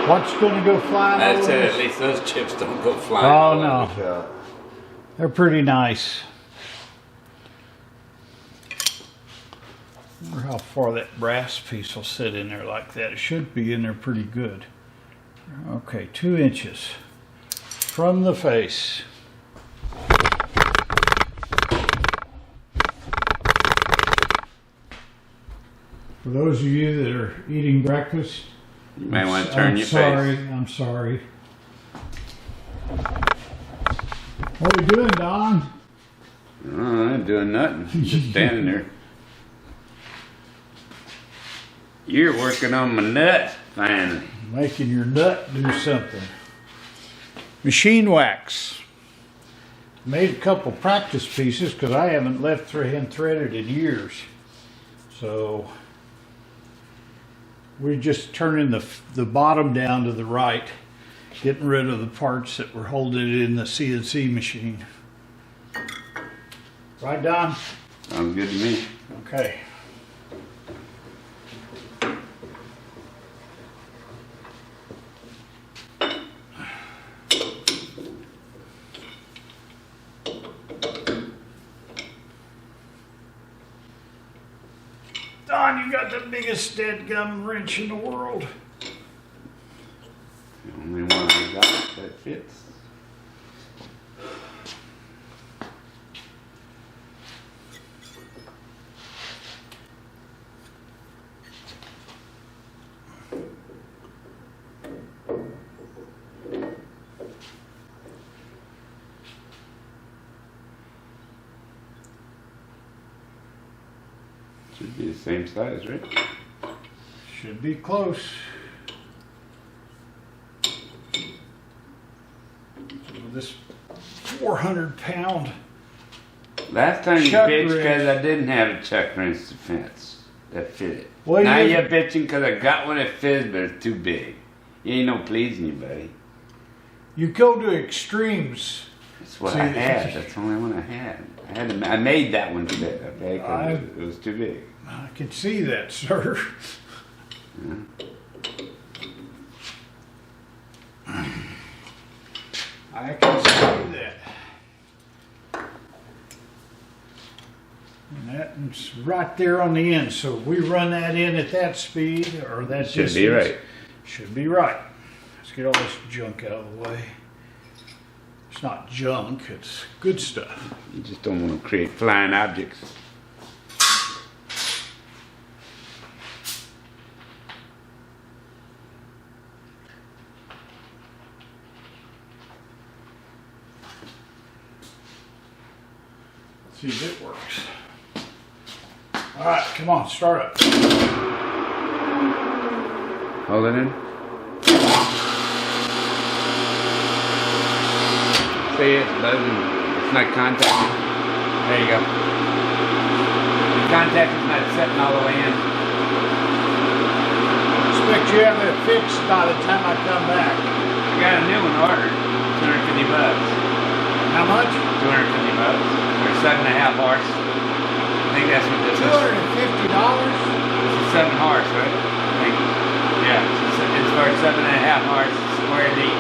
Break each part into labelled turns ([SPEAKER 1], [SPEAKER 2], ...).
[SPEAKER 1] What's going to go flying?
[SPEAKER 2] That's it. At least those chips don't go flying.
[SPEAKER 1] Oh no, they're pretty nice. I wonder how far that brass piece will sit in there like that. It should be in there pretty good. Okay, 2 inches from the face. For those of you that are eating breakfast,
[SPEAKER 2] you may want to turn your face.
[SPEAKER 1] I'm sorry. What are we doing, Don?
[SPEAKER 2] I'm doing nothing. Just standing there. You're working on my nuts, finally.
[SPEAKER 1] Making your nut do something. Machine wax. Made a couple practice pieces because I haven't left hand threaded in years. So we're just turning the bottom down to the right, getting rid of the parts that were holding it in the CNC machine. Right, Don?
[SPEAKER 2] Sounds good to me.
[SPEAKER 1] Okay. Don, you got the biggest dead gum wrench in the world.
[SPEAKER 2] The only one I got that fits. Should be the same size, right?
[SPEAKER 1] Should be close. This 400-pound.
[SPEAKER 2] Last time you
[SPEAKER 1] chuck
[SPEAKER 2] bitched
[SPEAKER 1] wrench.
[SPEAKER 2] because I didn't have a chuck wrench that fit it.
[SPEAKER 1] Well,
[SPEAKER 2] now
[SPEAKER 1] you-
[SPEAKER 2] you're bitching because I got one that fits, but it's too big. You ain't no pleasing you, buddy.
[SPEAKER 1] You go to extremes.
[SPEAKER 2] That's what
[SPEAKER 1] See,
[SPEAKER 2] I had. That's the only one I had. I made that one fit, okay? 'Cause it was too big.
[SPEAKER 1] I can see that, sir.
[SPEAKER 2] Yeah.
[SPEAKER 1] I can see that. And that's right there on the end. So if we run that in at that speed or that
[SPEAKER 2] Should
[SPEAKER 1] distance,
[SPEAKER 2] be right.
[SPEAKER 1] Should be right. Let's get all this junk out of the way. It's not junk, it's good stuff.
[SPEAKER 2] You just don't want to create flying objects.
[SPEAKER 1] Let's see if it works. All right, come on, start up.
[SPEAKER 2] Hold it in. See, it's buzzing. It's not contacting. There you go. The contact is not setting all the way in.
[SPEAKER 1] Expect you have it fixed by the time I come back.
[SPEAKER 2] I got a new one ordered. $250.
[SPEAKER 1] How much?
[SPEAKER 2] $250. For 7.5 horse. I think that's what this is.
[SPEAKER 1] $250?
[SPEAKER 2] This is 7 horse, right? I think. Yeah, it's for 7.5 horse square deep.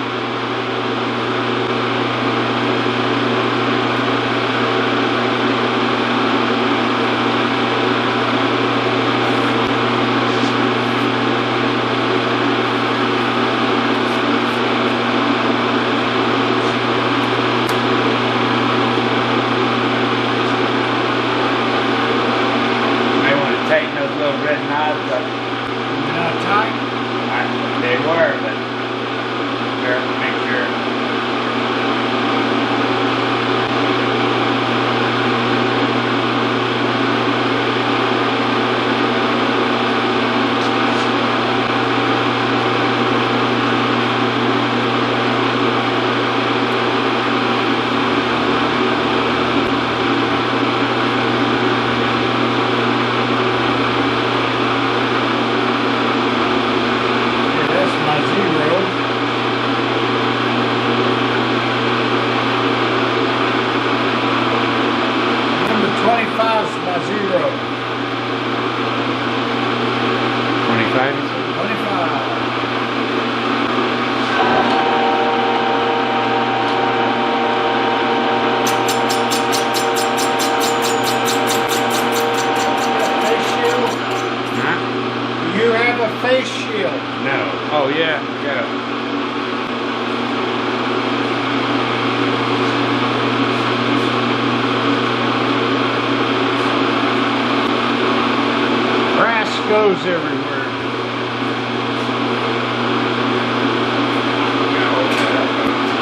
[SPEAKER 1] goes everywhere.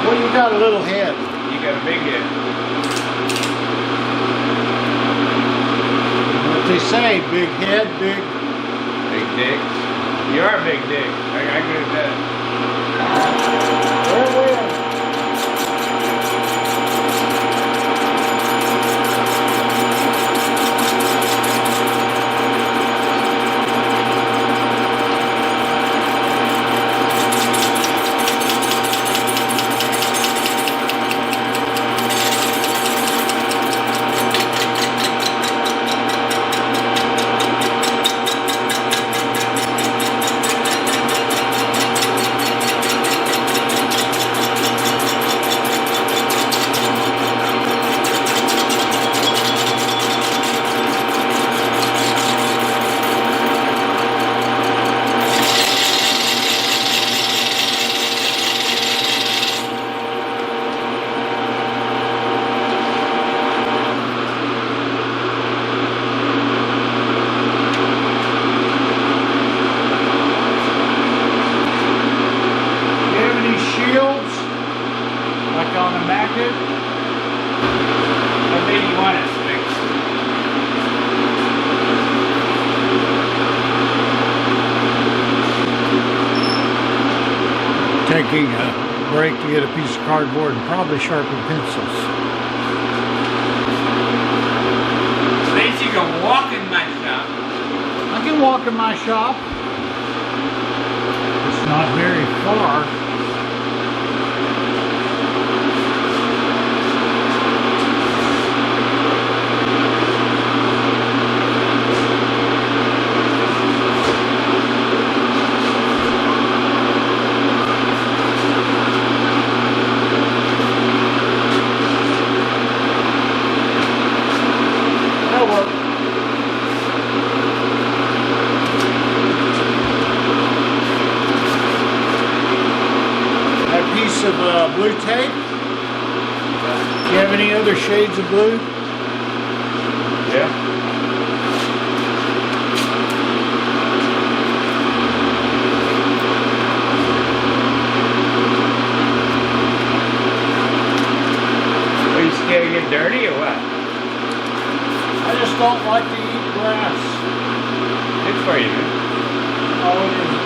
[SPEAKER 1] Well, you got a little head.
[SPEAKER 2] You got a big head.
[SPEAKER 1] What they say, big head, big.
[SPEAKER 2] Big dick. You are a big dick. I agree with that.
[SPEAKER 1] Farewell. On the magnet.
[SPEAKER 2] How big you want it fixed?
[SPEAKER 1] Taking a break to get a piece of cardboard and probably sharpen pencils.
[SPEAKER 2] At least you can walk in my shop.
[SPEAKER 1] I can walk in my shop. It's not very far. Of blue tape. Do you have any other shades of blue?
[SPEAKER 2] Yeah. Are you scared to get dirty or what?
[SPEAKER 1] I just don't like to eat grass.
[SPEAKER 2] It's for you, man.
[SPEAKER 1] Oh, it is.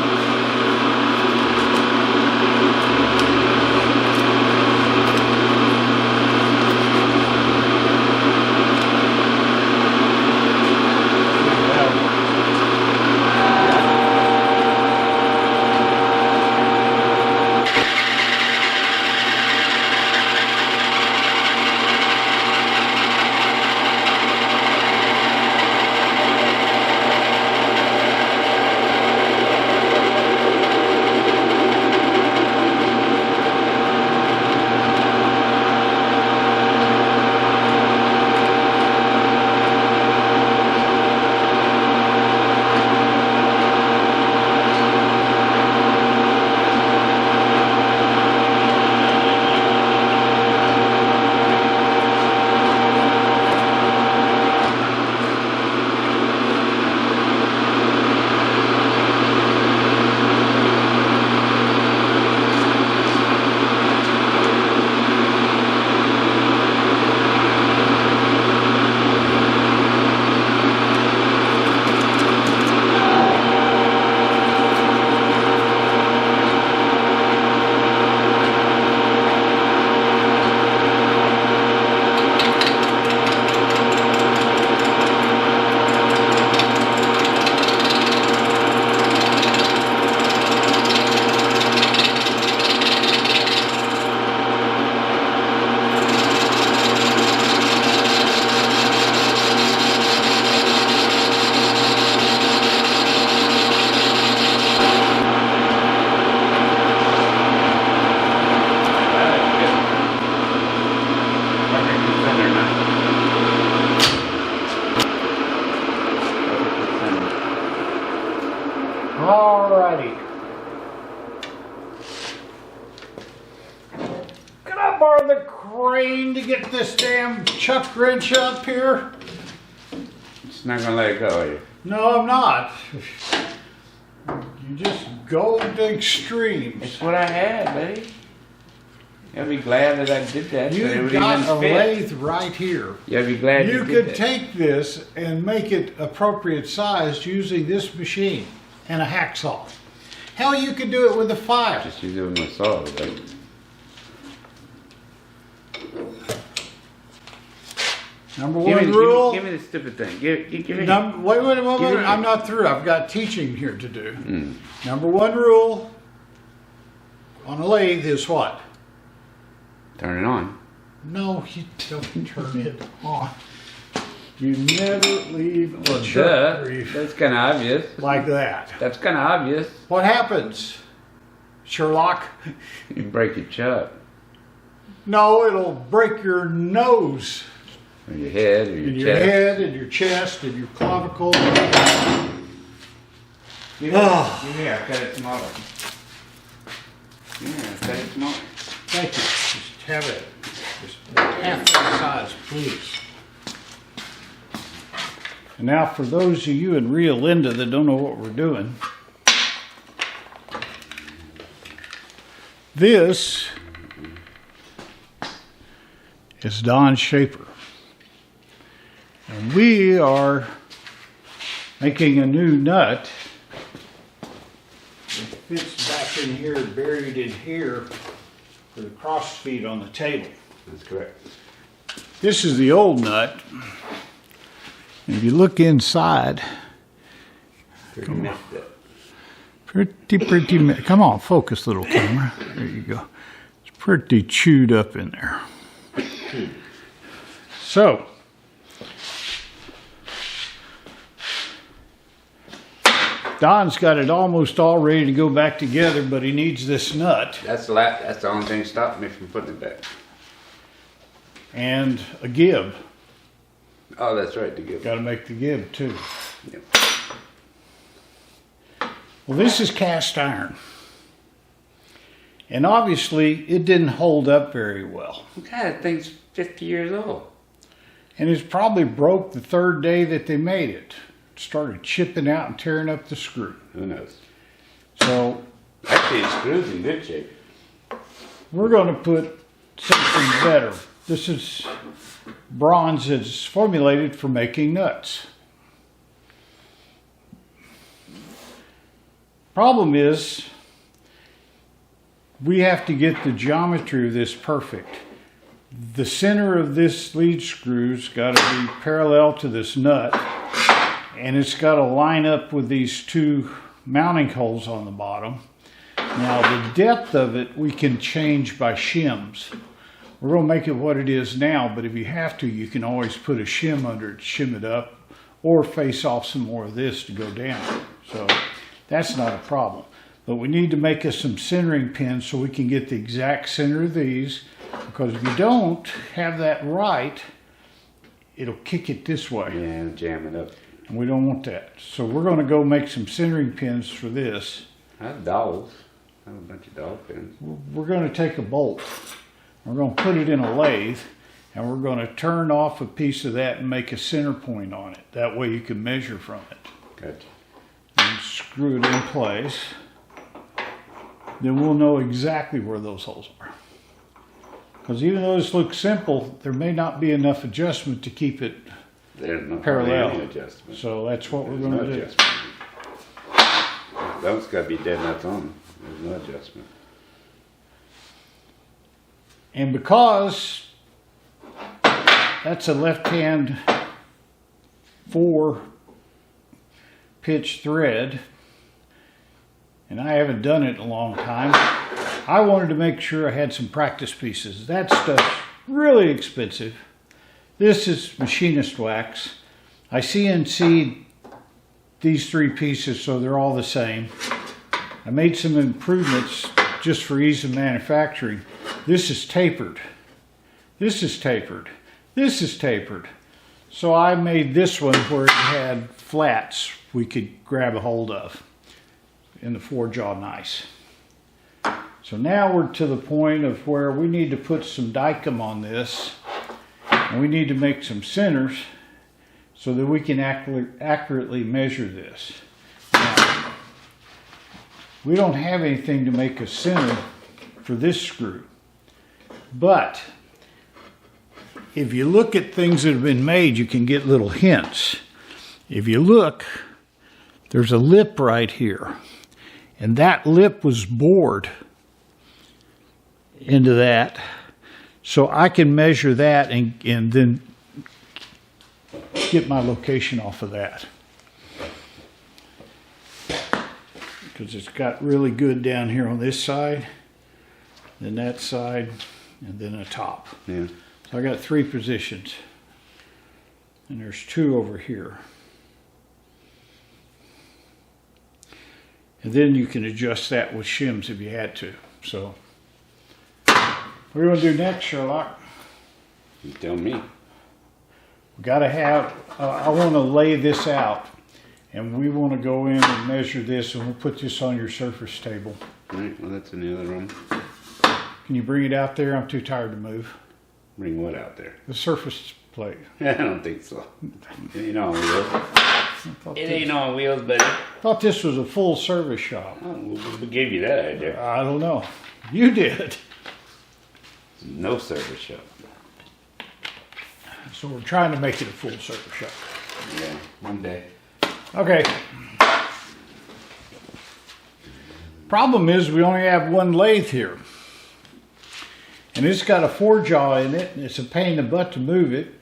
[SPEAKER 1] Alrighty. Can I borrow the crane to get this damn chuck wrench up here?
[SPEAKER 2] It's not gonna let it go, are you?
[SPEAKER 1] No, I'm not. You just go to extremes.
[SPEAKER 2] It's what I had, buddy. You'll be glad that I did that. but it
[SPEAKER 1] You've
[SPEAKER 2] would
[SPEAKER 1] got
[SPEAKER 2] even
[SPEAKER 1] a
[SPEAKER 2] fit.
[SPEAKER 1] lathe right here.
[SPEAKER 2] You'll be glad
[SPEAKER 1] You
[SPEAKER 2] you
[SPEAKER 1] could
[SPEAKER 2] did that.
[SPEAKER 1] take this and make it appropriate sized using this machine and a hacksaw. Hell, you could do it with a file.
[SPEAKER 2] Just use it with my saw, right?
[SPEAKER 1] Number
[SPEAKER 2] Give
[SPEAKER 1] one
[SPEAKER 2] me,
[SPEAKER 1] rule.
[SPEAKER 2] give me the stupid thing. Give me.
[SPEAKER 1] Wait.
[SPEAKER 2] Give me-
[SPEAKER 1] I'm not through. I've got teaching here to do.
[SPEAKER 2] Mm.
[SPEAKER 1] Number one rule on a lathe is what?
[SPEAKER 2] Turn it on.
[SPEAKER 1] No, you don't turn it on. You never leave a
[SPEAKER 2] Duh.
[SPEAKER 1] chuck brief
[SPEAKER 2] That's kind of obvious.
[SPEAKER 1] like that.
[SPEAKER 2] That's kind of obvious.
[SPEAKER 1] What happens, Sherlock?
[SPEAKER 2] You break your chuck.
[SPEAKER 1] No, it'll break your nose,
[SPEAKER 2] Or your head, or your
[SPEAKER 1] and
[SPEAKER 2] chest.
[SPEAKER 1] your head, and your chest, and your clavicle.
[SPEAKER 2] Give me,
[SPEAKER 1] Ah.
[SPEAKER 2] give me here, I'll cut it smaller. Give me here, I'll cut it smaller.
[SPEAKER 1] Thank you. Just have it. Just half the size, please. And now, for those of you in Rio Linda that don't know what we're doing, this is Don Shaper. And we are making a new nut. It fits back in here, buried in here, for the cross feed on the table.
[SPEAKER 2] That's correct.
[SPEAKER 1] This is the old nut. If you look inside,
[SPEAKER 2] Pretty messed up.
[SPEAKER 1] come on, focus, little camera. There you go. It's pretty chewed up in there. So, Don's got it almost all ready to go back together, but he needs this nut
[SPEAKER 2] That's the only thing stopping me from putting it back.
[SPEAKER 1] and a gib.
[SPEAKER 2] Oh, that's right, the good.
[SPEAKER 1] Got to make the gib too.
[SPEAKER 2] Yep.
[SPEAKER 1] Well, this is cast iron. And obviously, it didn't hold up very well.
[SPEAKER 2] God, that thing's 50 years old.
[SPEAKER 1] And it's probably broke the third day that they made it. It started chipping out and tearing up the screw.
[SPEAKER 2] Who knows?
[SPEAKER 1] So
[SPEAKER 2] Actually, the screw's in good shape.
[SPEAKER 1] we're going to put something better. This is bronze that's formulated for making nuts. Problem is, we have to get the geometry of this perfect. The center of this lead screw's got to be parallel to this nut, and it's got to line up with these two mounting holes on the bottom. Now, the depth of it we can change by shims. We're going to make it what it is now, but if you have to, you can always put a shim under it, shim it up, or face off some more of this to go down. So that's not a problem. But we need to make us some centering pins so we can get the exact center of these, because if you don't have that right, it'll kick it this way.
[SPEAKER 2] Yeah, jam it up.
[SPEAKER 1] And we don't want that. So we're going to go make some centering pins for this.
[SPEAKER 2] I have dolls. I have a bunch of doll pins.
[SPEAKER 1] We're going to take a bolt. We're going to put it in a lathe, and we're going to turn off a piece of that and make a center point on it. That way you can measure from it.
[SPEAKER 2] Gotcha.
[SPEAKER 1] And screw it in place. Then we'll know exactly where those holes are. Because even though this looks simple, there may not be enough adjustment to keep it
[SPEAKER 2] There's no
[SPEAKER 1] parallel.
[SPEAKER 2] any adjustment.
[SPEAKER 1] So that's what we're
[SPEAKER 2] There's
[SPEAKER 1] going
[SPEAKER 2] no
[SPEAKER 1] to do.
[SPEAKER 2] adjustment. Those got to be dead nuts on. There's no adjustment.
[SPEAKER 1] And because that's a left-hand 4 pitch thread, and I haven't done it in a long time, I wanted to make sure I had some practice pieces. That stuff's really expensive. This is machinist wax. I CNC'd these 3 pieces so they're all the same. I made some improvements just for ease of manufacturing. This is tapered. This is tapered. This is tapered. So I made this one where it had flats we could grab a hold of in the 4-jaw nice. So now we're to the point of where we need to put some dicum on this, and we need to make some centers so that we can accurately measure this. Now, we don't have anything to make a center for this screw, but if you look at things that have been made, you can get little hints. If you look, there's a lip right here, and that lip was bored into that, so I can measure that and then get my location off of that, because it's got really good down here on this side, then that side, and then a top.
[SPEAKER 2] Yeah.
[SPEAKER 1] So I got 3 positions, and there's 2 over here. And then you can adjust that with shims if you had to. So, what are you going to do next, Sherlock?
[SPEAKER 2] You tell me.
[SPEAKER 1] We got to have, I want to lay this out, and we want to go in and measure this, and we'll put this on your surface table.
[SPEAKER 2] All right, well, that's in the other room.
[SPEAKER 1] Can you bring it out there? I'm too tired to move.
[SPEAKER 2] Bring what out there?
[SPEAKER 1] The surface plate.
[SPEAKER 2] I don't think so. It ain't on wheels. It ain't on wheels, buddy.
[SPEAKER 1] Thought this was a full service shop.
[SPEAKER 2] Oh, who gave you that idea?
[SPEAKER 1] I don't know. You did.
[SPEAKER 2] No service shop.
[SPEAKER 1] So we're trying to make it a full service shop.
[SPEAKER 2] Yeah, one day.
[SPEAKER 1] Okay. Problem is we only have one lathe here. And it's got a 4-jaw in it, and it's a pain in the butt to move it.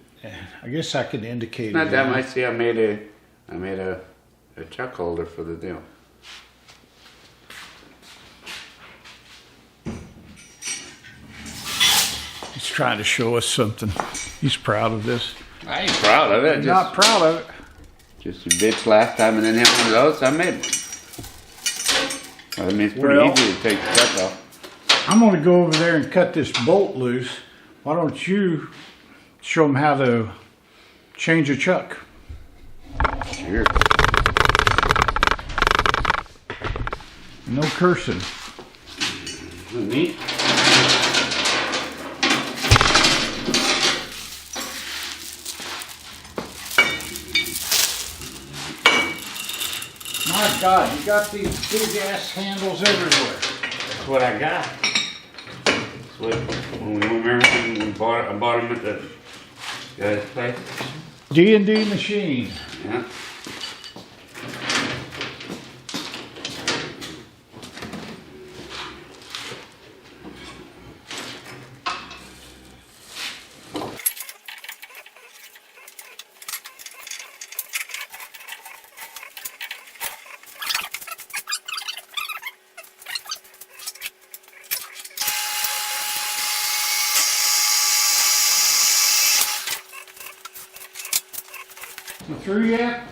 [SPEAKER 1] I guess I could indicate
[SPEAKER 2] Not
[SPEAKER 1] it.
[SPEAKER 2] that much. See, I made a chuck holder for the deal.
[SPEAKER 1] He's trying to show us something. He's proud of this.
[SPEAKER 2] I ain't proud of it.
[SPEAKER 1] I'm not proud of it.
[SPEAKER 2] Just a bitch last time and then hit one of those, so I made it. I mean, it's pretty
[SPEAKER 1] Well,
[SPEAKER 2] easy to take the chuck off.
[SPEAKER 1] I'm going to go over there and cut this bolt loose. Why don't you show them how to change a chuck?
[SPEAKER 2] Sure.
[SPEAKER 1] No cursing.
[SPEAKER 2] Neat.
[SPEAKER 1] My God, you got these big ass handles everywhere.
[SPEAKER 2] That's what I got. That's what, when we remember when we bought, I bought them at the guy's place.
[SPEAKER 1] D&D machine.
[SPEAKER 2] Yeah.
[SPEAKER 1] You through yet?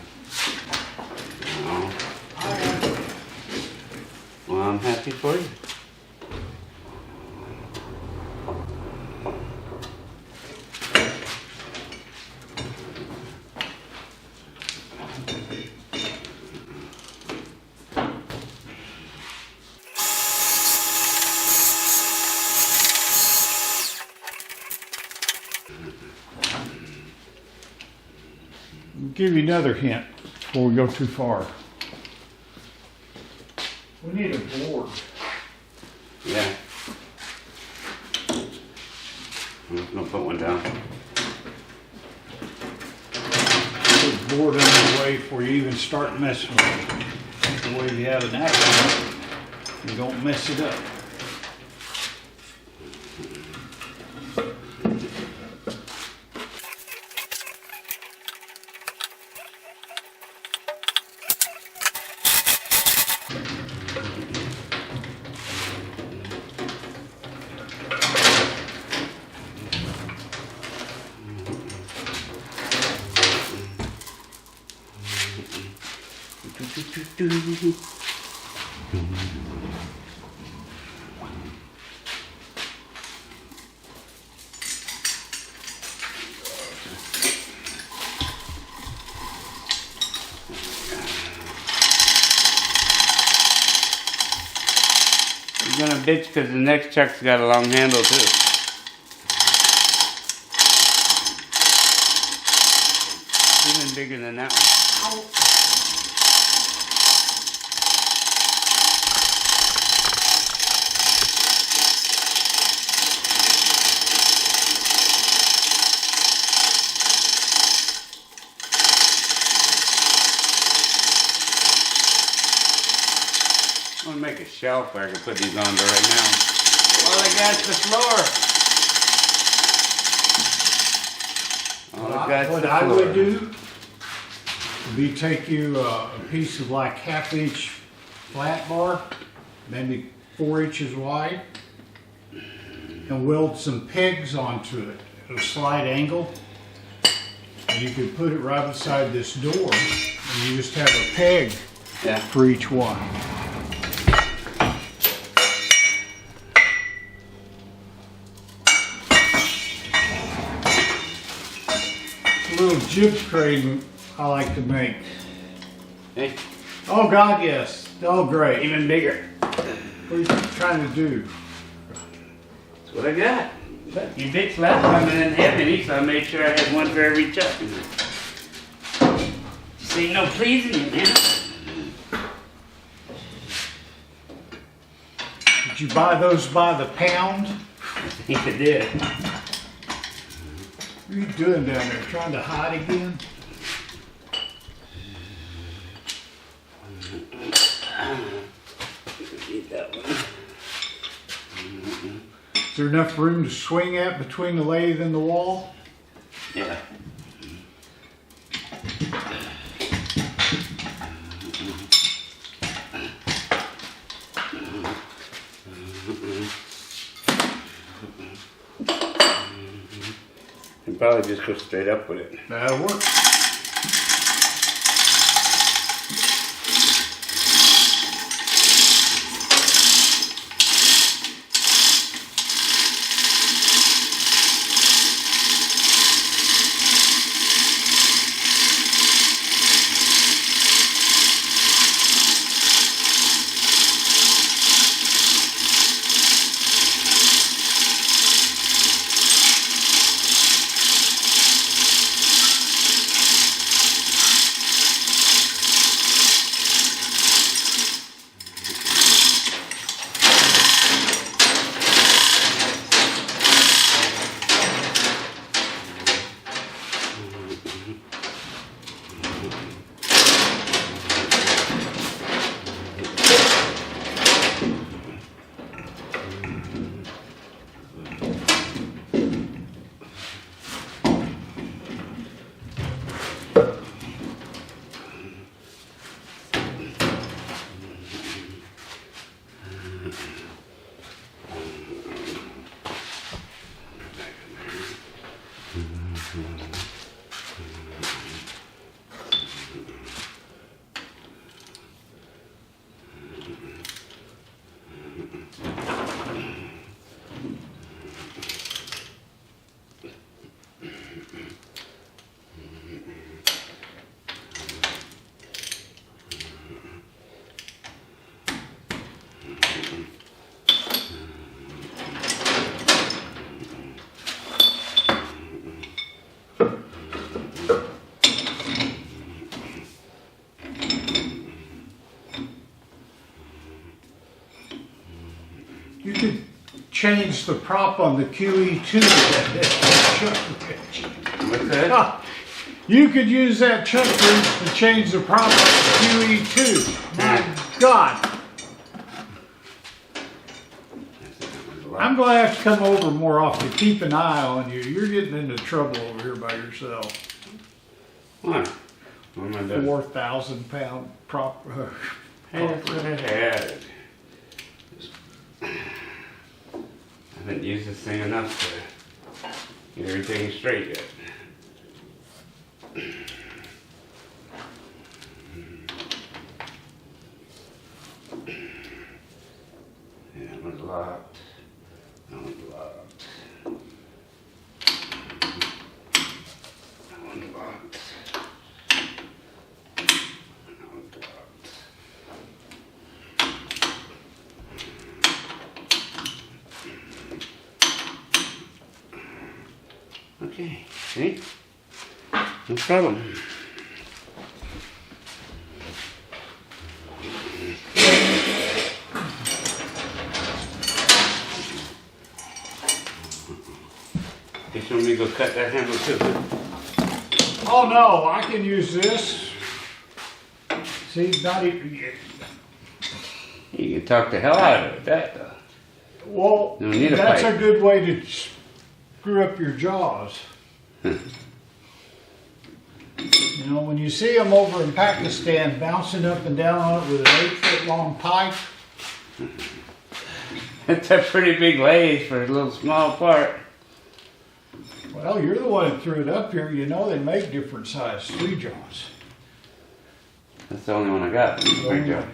[SPEAKER 2] No. Well, I'm happy for you.
[SPEAKER 1] I'll give you another hint before we go too far. We need a board.
[SPEAKER 2] Yeah. I'm just gonna put one down.
[SPEAKER 1] Put a board under the way before you even start messing with it. The way you have an accident, you don't mess it up.
[SPEAKER 2] You're gonna bitch because the next chuck's got a long handle too. Even even bigger than that one. I'm gonna make a shelf where I can put these under right now. All I got is the floor. All I got is
[SPEAKER 1] What
[SPEAKER 2] the
[SPEAKER 1] I
[SPEAKER 2] floor.
[SPEAKER 1] would do would be take you a piece of like 1/2 inch flat bar, maybe 4 inches wide, and weld some pegs onto it at a slight angle. And you could put it right beside this door, and you just have a peg
[SPEAKER 2] Yeah.
[SPEAKER 1] for each one. A little jib crane I like to make.
[SPEAKER 2] Hey,
[SPEAKER 1] Oh God, yes. Oh great.
[SPEAKER 2] even bigger.
[SPEAKER 1] What are you trying to do?
[SPEAKER 2] That's what I got. But you bitch last time I didn't have any, so I made sure I had one for every chuck. Just ain't no pleasing you, man.
[SPEAKER 1] Did you buy those by the pound?
[SPEAKER 2] I think I did.
[SPEAKER 1] What are you doing down there? Trying to hide again?
[SPEAKER 2] Need that one.
[SPEAKER 1] Is there enough room to swing at between the lathe and the wall?
[SPEAKER 2] Yeah. You probably just go straight up with it.
[SPEAKER 1] That'll work. You could change the prop on the QE2 that chuck wrench.
[SPEAKER 2] What's that?
[SPEAKER 1] You could use that chuck wrench to change the prop on the QE2. My God. I'm going to have to come over more often to keep an eye on you. You're getting into trouble over here by yourself.
[SPEAKER 2] What? What am I doing?
[SPEAKER 1] 4,000 pound prop.
[SPEAKER 2] Hey, that's what I had. I haven't used this thing enough to get everything straight yet. Yeah, that one's locked. That one's locked. That one's locked. That one's locked. Okay, see? No problem. Just want me to go cut that handle too.
[SPEAKER 1] Oh no, I can use this. See, not even.
[SPEAKER 2] You can talk the hell out of it, that though.
[SPEAKER 1] Well,
[SPEAKER 2] You don't need a
[SPEAKER 1] that's
[SPEAKER 2] pipe.
[SPEAKER 1] a good way to screw up your jaws. You know, when you see them over in Pakistan bouncing up and down on it with an 8-foot long pipe.
[SPEAKER 2] It's a pretty big lathe for a little small part.
[SPEAKER 1] Well, you're the one that threw it up here. You know they make different size squeeze jaws.
[SPEAKER 2] That's the only one I got. Big job.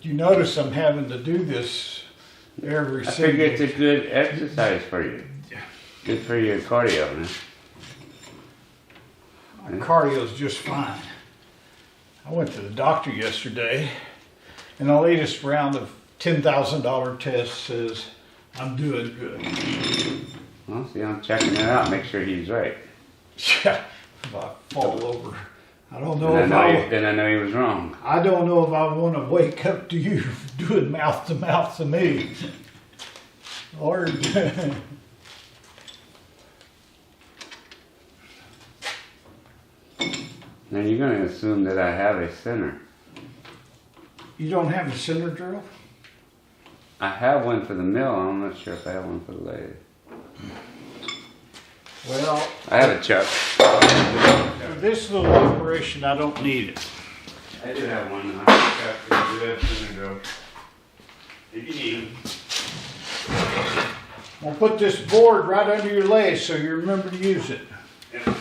[SPEAKER 1] You notice I'm having to do this every
[SPEAKER 2] I
[SPEAKER 1] single
[SPEAKER 2] figure it's a good exercise for you. Good for your cardio, man.
[SPEAKER 1] My cardio's just fine. I went to the doctor yesterday, and the latest round of $10,000 tests says I'm doing good.
[SPEAKER 2] Well, see, I'm checking it out. Make sure he's right.
[SPEAKER 1] Yeah, if I fall over, I don't know
[SPEAKER 2] Then
[SPEAKER 1] if
[SPEAKER 2] then I know he was wrong.
[SPEAKER 1] I don't know if I want to wake up to you doing mouth to me. Lord.
[SPEAKER 2] Now you're going to assume that I have a center.
[SPEAKER 1] You don't have a center drill?
[SPEAKER 2] I have one for the mill. I'm not sure if I have one for the lathe.
[SPEAKER 1] Well,
[SPEAKER 2] I have a chuck.
[SPEAKER 1] for this little operation, I don't need it.
[SPEAKER 2] I do have one. I have a chuck. I do have center drill. If you need them.
[SPEAKER 1] I'll put this board right under your lathe so you remember to use it.
[SPEAKER 2] Yep.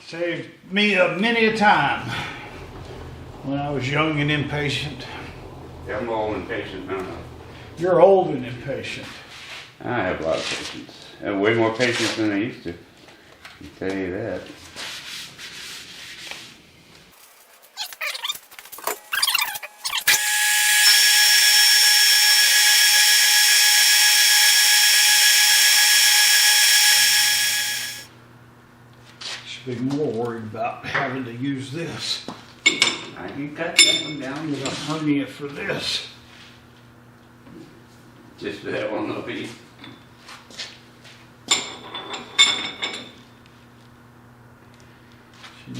[SPEAKER 1] Saved me many a time when I was young and impatient.
[SPEAKER 2] Yeah, I'm old and patient now.
[SPEAKER 1] You're old and impatient.
[SPEAKER 2] I have a lot of patience. I have way more patience than I used to. I can tell you that.
[SPEAKER 1] Should be more worried about having to use this.
[SPEAKER 2] I can cut that one down.
[SPEAKER 1] Get a hernia for this.
[SPEAKER 2] Just for that one little piece.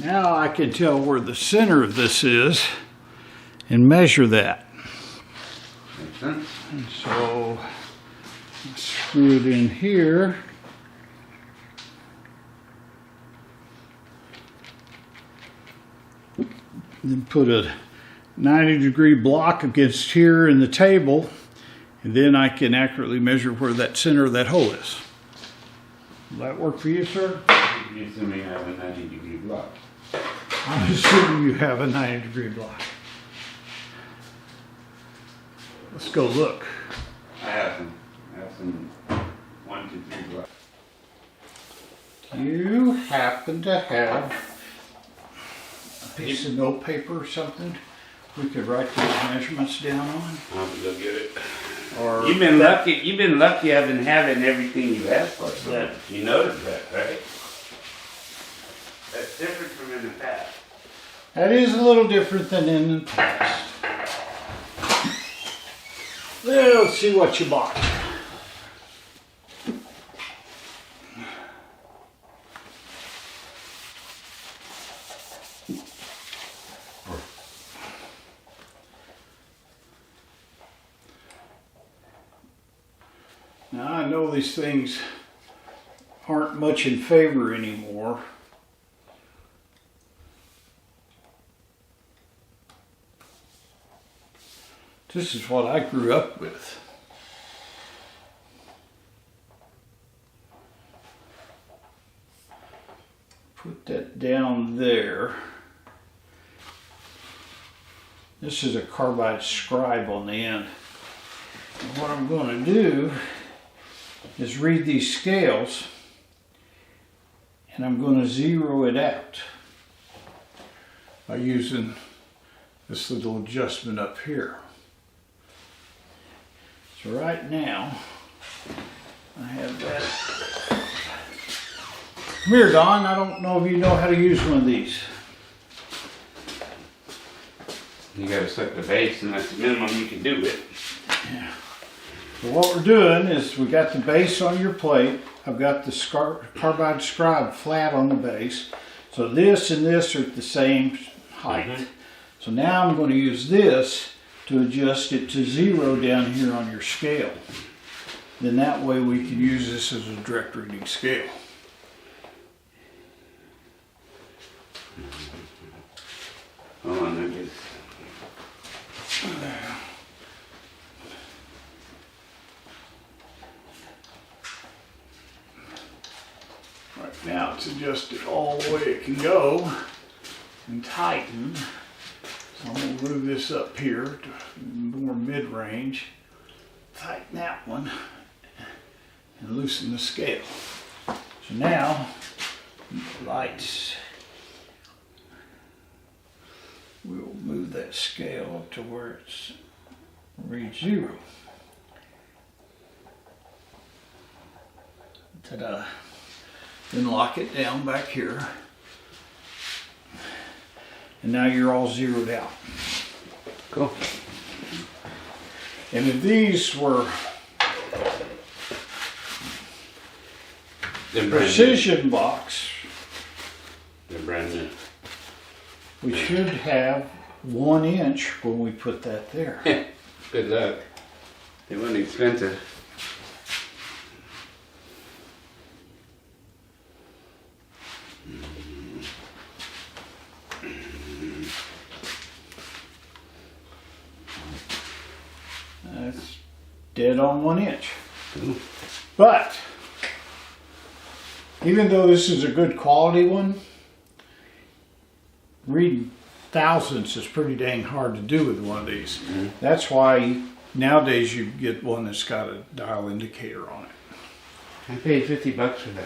[SPEAKER 1] Now I can tell where the center of this is and measure that.
[SPEAKER 2] Makes sense.
[SPEAKER 1] And so screw it in here. Then put a 90-degree block against here in the table, and then I can accurately measure where that center of that hole is. Will that work for you, sir?
[SPEAKER 2] You're assuming I have a 90-degree block.
[SPEAKER 1] I'm assuming you have a 90-degree block. Let's go look.
[SPEAKER 2] I have some 1, 2, 3 blocks.
[SPEAKER 1] You happen to have a piece of note paper or something we could write those measurements down on?
[SPEAKER 2] I'll have to go get it.
[SPEAKER 1] Or
[SPEAKER 2] You've been lucky. You've been lucky. I've been having everything you asked for. So you noticed that, right? That's different from in the past.
[SPEAKER 1] that is a little different than in the past. Well, let's see what you bought. Now I know these things aren't much in favor anymore. This is what I grew up with. Put that down there. This is a carbide scribe on the end. And what I'm going to do is read these scales, and I'm going to zero it out by using this little adjustment up here. So right now, I have that. Come here, Don. I don't know if you know how to use one of these.
[SPEAKER 2] You gotta set the base, and that's the minimum you can do it.
[SPEAKER 1] So what we're doing is we got the base on your plate. I've got the carbide scribe flat on the base. So this and this are at the same height. So now I'm going to use this to adjust it to 0 down here on your scale. Then that way we can use this as a direct reading scale.
[SPEAKER 2] Hold on, I guess.
[SPEAKER 1] Right now it's adjusted all the way it can go and tightened. So I'm going to move this up here to more mid-range. Tighten that one and loosen the scale. So now, lights. We'll move that scale up to where it's reads 0. Ta-da. Then lock it down back here. And now you're all zeroed out.
[SPEAKER 2] Cool.
[SPEAKER 1] And if these were precision blocks,
[SPEAKER 2] they're brand new.
[SPEAKER 1] we should have 1 inch when we put that there.
[SPEAKER 2] Good luck. They weren't expensive.
[SPEAKER 1] That's dead on 1 inch. But even though this is a good quality one, reading thousandths is pretty dang hard to do with one of these. That's why nowadays you get one that's got a dial indicator on it.
[SPEAKER 2] I paid $50 for that.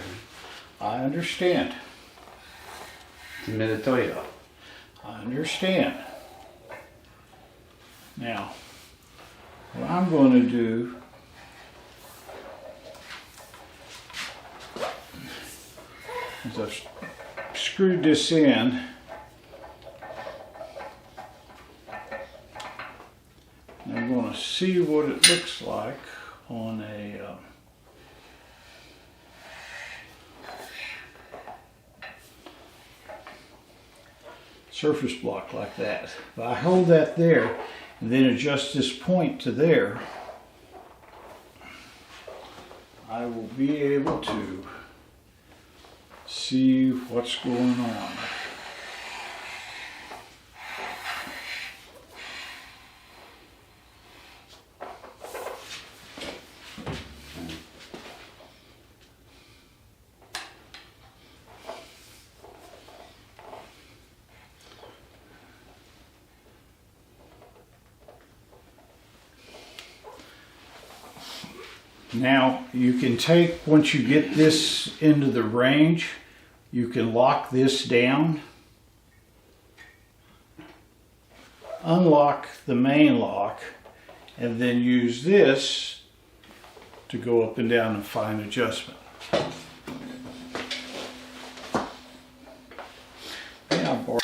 [SPEAKER 1] I understand.
[SPEAKER 2] It's made a Toyota.
[SPEAKER 1] I understand. Now, what I'm going to do is I've screwed this in. I'm going to see what it looks like on a surface block like that. If I hold that there and then adjust this point to there, I will be able to see what's going on. Now you can take, once you get this into the range, you can lock this down, unlock the main lock, and then use this to go up and down and fine adjustment. Yeah, boy.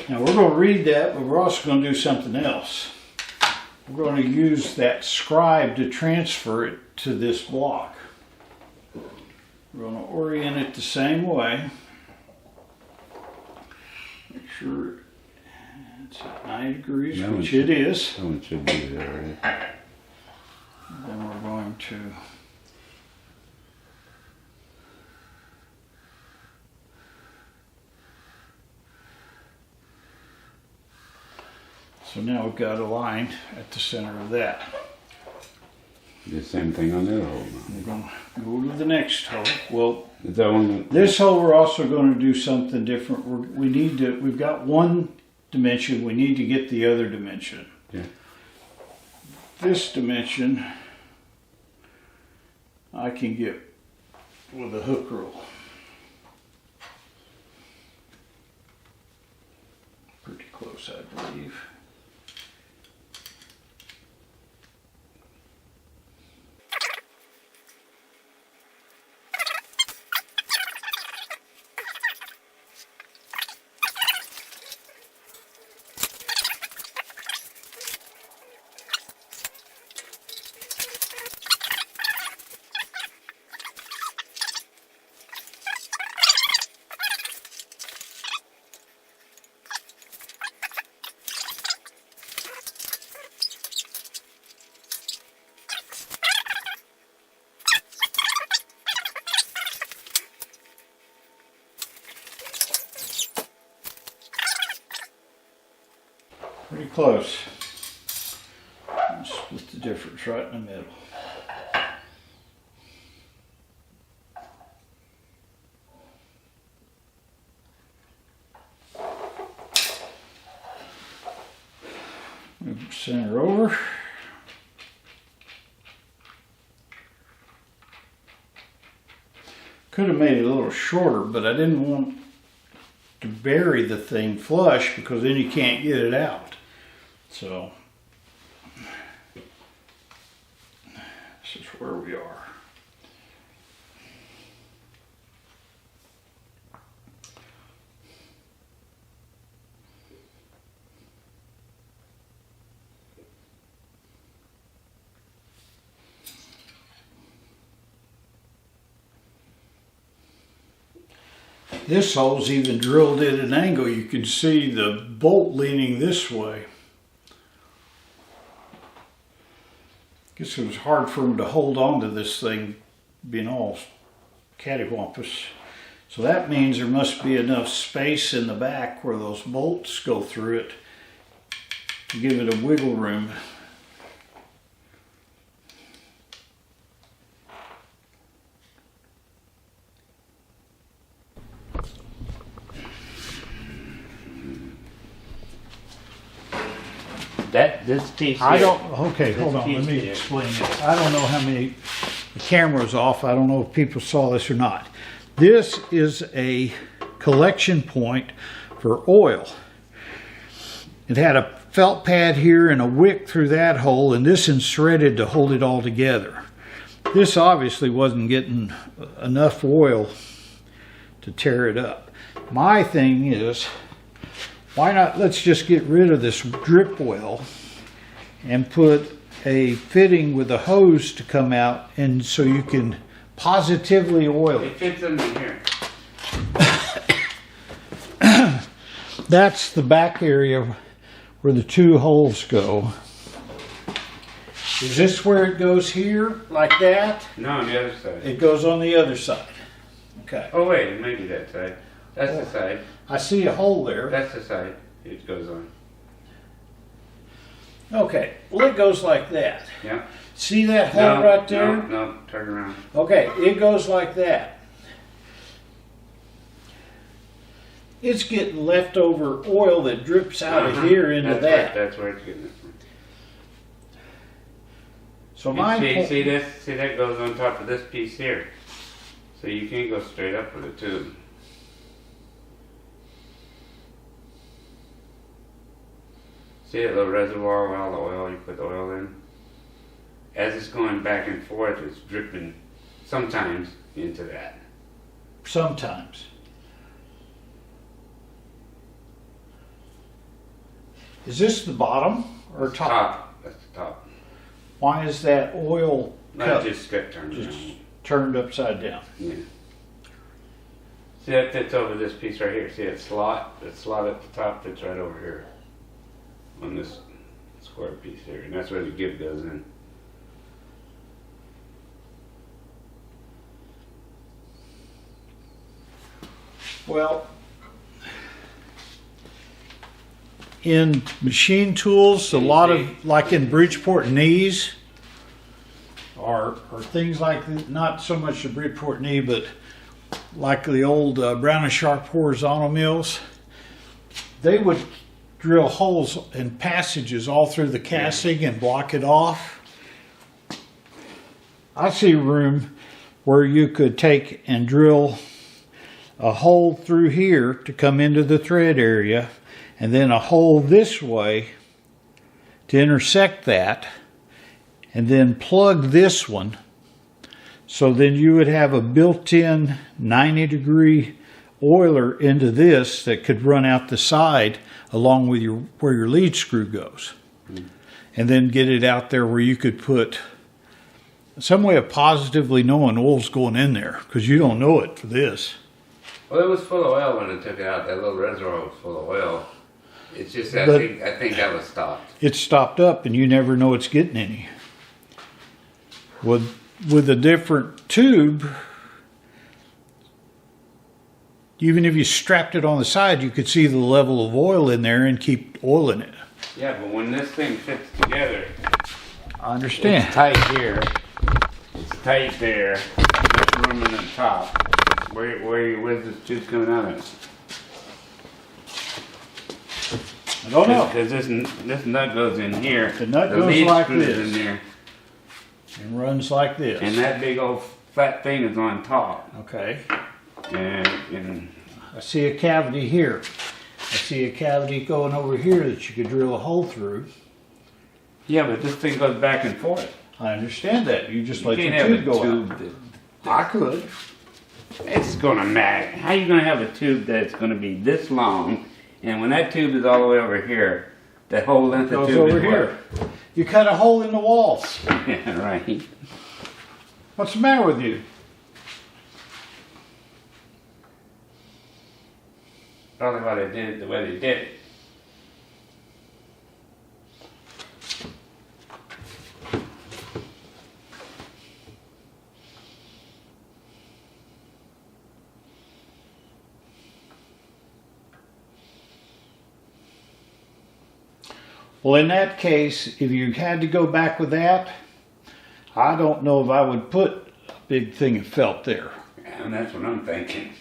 [SPEAKER 1] Now we're going to read that, but we're also going to do something else. We're going to use that scribe to transfer it to this block. We're going to orient it the same way. Make sure it's at 90 degrees, which it is.
[SPEAKER 2] That one should be there, right?
[SPEAKER 1] Then we're going to so now we've got a line at the center of that.
[SPEAKER 2] The same thing on the other hole.
[SPEAKER 1] We're going to go to the next hole. Well,
[SPEAKER 2] Is that one?
[SPEAKER 1] this hole we're also going to do something different. We've got one dimension, we need to get the other dimension.
[SPEAKER 2] Yeah.
[SPEAKER 1] This dimension I can get with a hook rule. close, I believe. Pretty close. Split the difference right in the middle. Move the center over. Could have made it a little shorter, but I didn't want to bury the thing flush because then you can't get it out. So this is where we are. This hole's even drilled at an angle. You can see the bolt leaning this way. Guess it was hard for him to hold on to this thing being all cattywampus. So that means there must be enough space in the back where those bolts go through it to give it a wiggle room.
[SPEAKER 2] This piece here.
[SPEAKER 1] I don't, okay, hold
[SPEAKER 2] This
[SPEAKER 1] on, let
[SPEAKER 2] piece
[SPEAKER 1] me
[SPEAKER 2] here.
[SPEAKER 1] explain it. I don't know how many, the camera's off, I don't know if people saw this or not. This is a collection point for oil. It had a felt pad here and a wick through that hole, and this is threaded to hold it all together. This obviously wasn't getting enough oil to tear it up. My thing is, why not, let's just get rid of this drip well and put a fitting with a hose to come out, and so you can positively oil
[SPEAKER 2] It
[SPEAKER 1] it.
[SPEAKER 2] fits in here.
[SPEAKER 1] That's the back area where the two holes go. Is this where it goes here, like that?
[SPEAKER 2] No, on the other side.
[SPEAKER 1] It goes on the other side. Okay.
[SPEAKER 2] Oh wait, it may be that side. That's the side.
[SPEAKER 1] I see a hole there.
[SPEAKER 2] That's the side it goes on.
[SPEAKER 1] Okay, well it goes like that.
[SPEAKER 2] Yeah.
[SPEAKER 1] See that hole right there?
[SPEAKER 2] No, turn around.
[SPEAKER 1] Okay, it goes like that. It's getting leftover oil that drips out of here into that.
[SPEAKER 2] That's where it's getting it from.
[SPEAKER 1] So my point,
[SPEAKER 2] See this? See that goes on top of this piece here. So you can't go straight up with a tube. See that little reservoir with all the oil you put the oil in? As it's going back and forth, it's dripping sometimes into that.
[SPEAKER 1] sometimes. Is this the bottom or top?
[SPEAKER 2] Top. That's the top.
[SPEAKER 1] Why is that oil
[SPEAKER 2] That
[SPEAKER 1] cup
[SPEAKER 2] just got turned
[SPEAKER 1] just
[SPEAKER 2] around.
[SPEAKER 1] turned upside down?
[SPEAKER 2] Yeah. See that fits over this piece right here. See that slot? That slot at the top fits right over here. On this square piece here. And that's where the give goes in.
[SPEAKER 1] Well, in machine tools, a lot of, like in Bridgeport knees, or things like, not so much the Bridgeport knee, but like the old Brown and Sharp horizontal mills, they would drill holes and passages all through the casting and block it off. I see room where you could take and drill a hole through here to come into the thread area and then a hole this way to intersect that, and then plug this one. So then you would have a built-in 90-degree oiler into this that could run out the side along with where your lead screw goes. And then get it out there where you could put some way of positively knowing oil's going in there, because you don't know it for this.
[SPEAKER 2] Well, it was full of oil when I took it out. That little reservoir was full of oil. It's just, I think that was stopped.
[SPEAKER 1] It's stopped up and you never know it's getting any. With a different tube, even if you strapped it on the side, you could see the level of oil in there and keep oiling it.
[SPEAKER 2] Yeah, but when this thing fits together,
[SPEAKER 1] I understand.
[SPEAKER 2] it's tight here, it's tight there, there's room in the top. Where's this tube coming out of?
[SPEAKER 1] I don't know.
[SPEAKER 2] Because this nut goes in here.
[SPEAKER 1] The nut goes
[SPEAKER 2] lead
[SPEAKER 1] like
[SPEAKER 2] screw's
[SPEAKER 1] this.
[SPEAKER 2] in there.
[SPEAKER 1] And runs like this.
[SPEAKER 2] And that big old fat thing is on top.
[SPEAKER 1] Okay.
[SPEAKER 2] And
[SPEAKER 1] I see a cavity here. I see a cavity going over here that you could drill a hole through.
[SPEAKER 2] yeah, but this thing goes back and forth.
[SPEAKER 1] I understand that. You just let
[SPEAKER 2] You
[SPEAKER 1] your
[SPEAKER 2] can't have
[SPEAKER 1] tube
[SPEAKER 2] a
[SPEAKER 1] go
[SPEAKER 2] tube
[SPEAKER 1] out. I could.
[SPEAKER 2] It's gonna matter. How are you gonna have a tube that's gonna be this long, and when that tube is all the way over here, that whole length of
[SPEAKER 1] Goes
[SPEAKER 2] tube
[SPEAKER 1] over
[SPEAKER 2] is
[SPEAKER 1] here. You cut a hole in the walls.
[SPEAKER 2] what? Yeah, right.
[SPEAKER 1] What's the matter with you?
[SPEAKER 2] Probably why they did it the way they did it.
[SPEAKER 1] Well, in that case, if you had to go back with that, I don't know if I would put a big thing of felt there.
[SPEAKER 2] And that's what I'm thinking.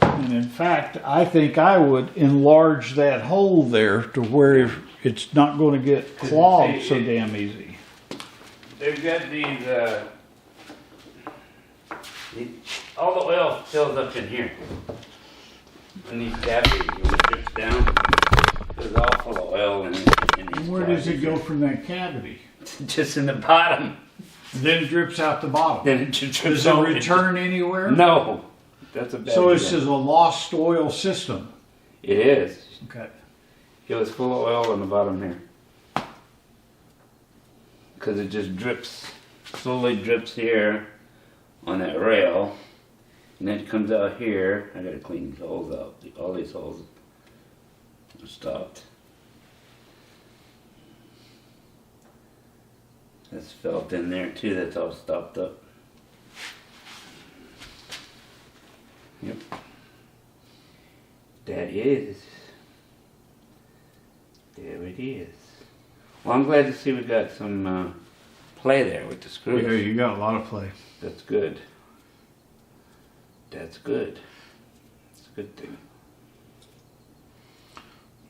[SPEAKER 1] And in fact, I think I would enlarge that hole there to where it's not going to get clogged so damn easy.
[SPEAKER 2] They've got all the oil fills up in here. In these cavities, when it drips down, there's all full of oil in these
[SPEAKER 1] Where does it
[SPEAKER 2] cavities.
[SPEAKER 1] go from that cavity?
[SPEAKER 2] Just in the bottom.
[SPEAKER 1] Then it drips out the bottom.
[SPEAKER 2] Then it just drips
[SPEAKER 1] Does it
[SPEAKER 2] over.
[SPEAKER 1] return anywhere?
[SPEAKER 2] No. That's a bad
[SPEAKER 1] So this
[SPEAKER 2] deal.
[SPEAKER 1] is a lost oil system.
[SPEAKER 2] It is.
[SPEAKER 1] Okay.
[SPEAKER 2] It was full of oil on the bottom here. Because it just drips, slowly drips here on that rail. And then it comes out here. I gotta clean these holes out. All these holes are stopped. That's felt in there too, that's all stopped up. Yep. That is. There it is. Well, I'm glad to see we got some play there with the screws.
[SPEAKER 1] Yeah, you got a lot of play.
[SPEAKER 2] That's good. That's good. It's a good thing.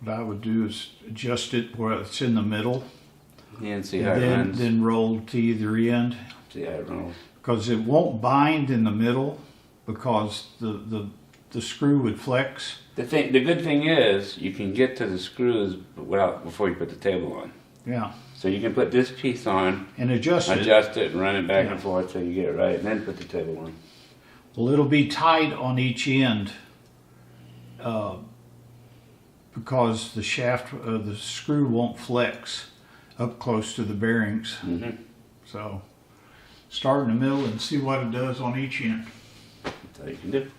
[SPEAKER 1] What I would do is adjust it where it's in the middle,
[SPEAKER 2] Yeah, and see how it
[SPEAKER 1] and
[SPEAKER 2] runs.
[SPEAKER 1] then roll to either end,
[SPEAKER 2] See how it runs.
[SPEAKER 1] because it won't bind in the middle because the screw would flex.
[SPEAKER 2] The good thing is you can get to the screws before you put the table on.
[SPEAKER 1] Yeah,
[SPEAKER 2] So you can put this piece on,
[SPEAKER 1] and adjust it.
[SPEAKER 2] adjust it, and run it back
[SPEAKER 1] Yeah.
[SPEAKER 2] and forth till you get it right, and then put the table on.
[SPEAKER 1] Well, it'll be tight on each end because the shaft, the screw won't flex up close to the bearings.
[SPEAKER 2] Mm-hmm.
[SPEAKER 1] So start in the middle and see what it does on each end.
[SPEAKER 2] That's all you can do.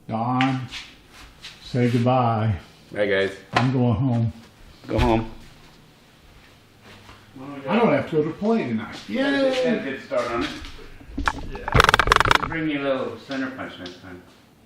[SPEAKER 1] Don, say goodbye.
[SPEAKER 2] Bye, guys.
[SPEAKER 1] I'm going home.
[SPEAKER 2] Go home.
[SPEAKER 1] I don't have to go to play tonight.
[SPEAKER 2] Had a
[SPEAKER 1] Yay!
[SPEAKER 2] good start on it.
[SPEAKER 1] Yeah.
[SPEAKER 2] Bring you a little center punch next time.